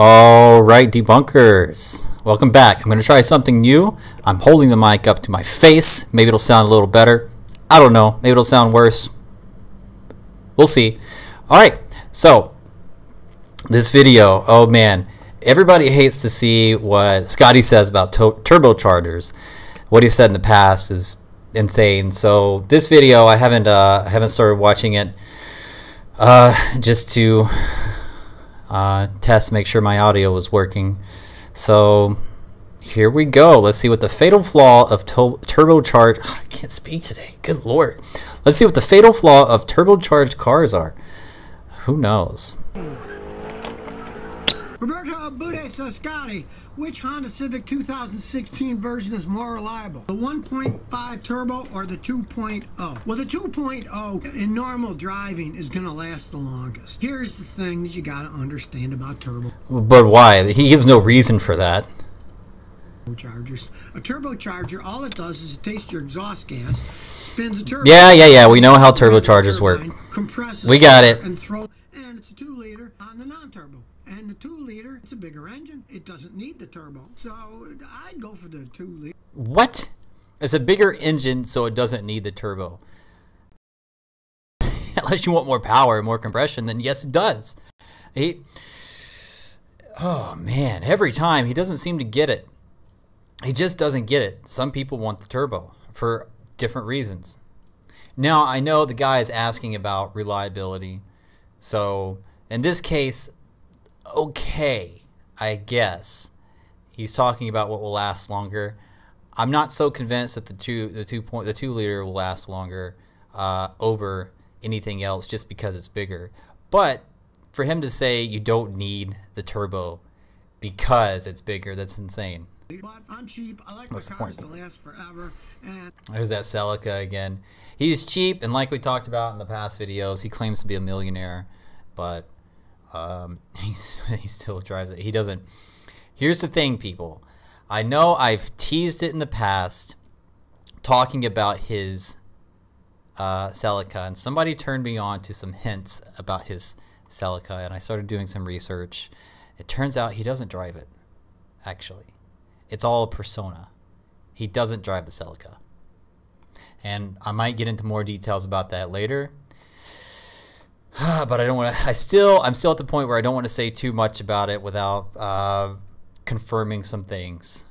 All right, debunkers, welcome back. I'm going to try something new. I'm holding the mic up to my face. Maybe it'll sound a little better. I don't know. Maybe it'll sound worse. We'll see. All right, so this video, oh man, everybody hates to see what Scotty says about turbochargers. What he said in the past is insane. So this video, I haven't started watching it just to test, make sure my audio was working. So here we go. Let's see what the fatal flaw of turbocharged. I can't speak today. Good Lord. Let's see what the fatal flaw of turbocharged cars are. Who knows? Roberto Bude says, Scotty, which Honda Civic 2016 version is more reliable? The 1.5 turbo or the 2.0? Well, the 2.0 in normal driving is going to last the longest. Here's the thing that you got to understand about turbo. But why? He gives no reason for that. Turbochargers. A turbocharger, all it does is it takes your exhaust gas, spins a turbo. Yeah. We know how turbochargers work. We got it. And it's a 2-liter on the non-turbo. And the 2-liter, it's a bigger engine. It doesn't need the turbo. So I'd go for the 2-liter. What? It's a bigger engine, so it doesn't need the turbo. Unless you want more power and more compression, then yes, it does. Oh man, every time he doesn't seem to get it. He just doesn't get it. Some people want the turbo for different reasons. Now, I know the guy is asking about reliability. So in this case, okay, I guess he's talking about what will last longer. I'm not so convinced that the 2-liter will last longer over anything else just because it's bigger. But for him to say you don't need the turbo because it's bigger, that's insane. But I'm cheap. I like my cars to last forever. And there's that Celica again. He's cheap, and like we talked about in the past videos, he claims to be a millionaire, but he still drives it. He doesn't. Here's the thing, people. I know I've teased it in the past, talking about his Celica, and somebody turned me on to some hints about his Celica, and I started doing some research. It turns out he doesn't drive it, actually. It's all a persona. He doesn't drive the Celica. And I might get into more details about that later. But I don't want to. I'm still at the point where I don't want to say too much about it without confirming some things.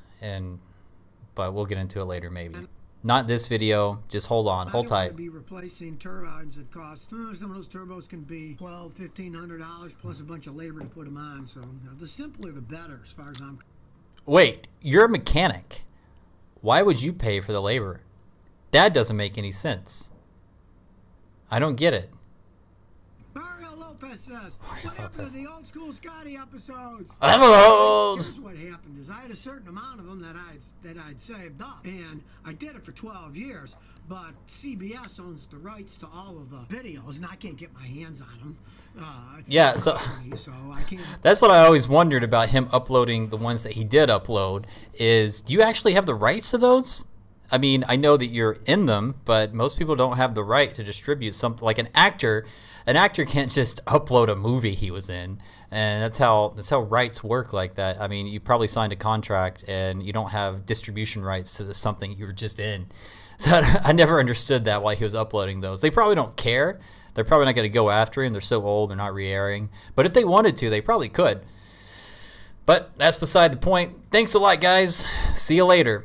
But we'll get into it later, maybe. Not this video. Just hold on. Hold tight. Be replacing turbines that cost. Some of those turbos can be $1,200-$1,500 plus a bunch of labor to put them on. So the simpler the better, as far as I'm. Wait, you're a mechanic. Why would you pay for the labor? That doesn't make any sense. I don't get it. Mario Lopez says, what happened to the old school Scotty episodes? Episodes! Here's what happened is I had a certain amount of them that I'd saved up, and I did it for 12 years, but CBS owns the rights to all of the videos, and I can't get my hands on them. Yeah, so I can't. That's what I always wondered about him uploading the ones that he did upload is, do you actually have the rights to those? I mean, I know that you're in them, but most people don't have the right to distribute something. Like an actor can't just upload a movie he was in, and that's how rights work like that. I mean, you probably signed a contract and you don't have distribution rights to something you were just in. So I never understood that, why he was uploading those. They probably don't care. They're probably not going to go after him. They're so old, they're not re-airing. But if they wanted to, they probably could. But that's beside the point. Thanks a lot, guys. See you later.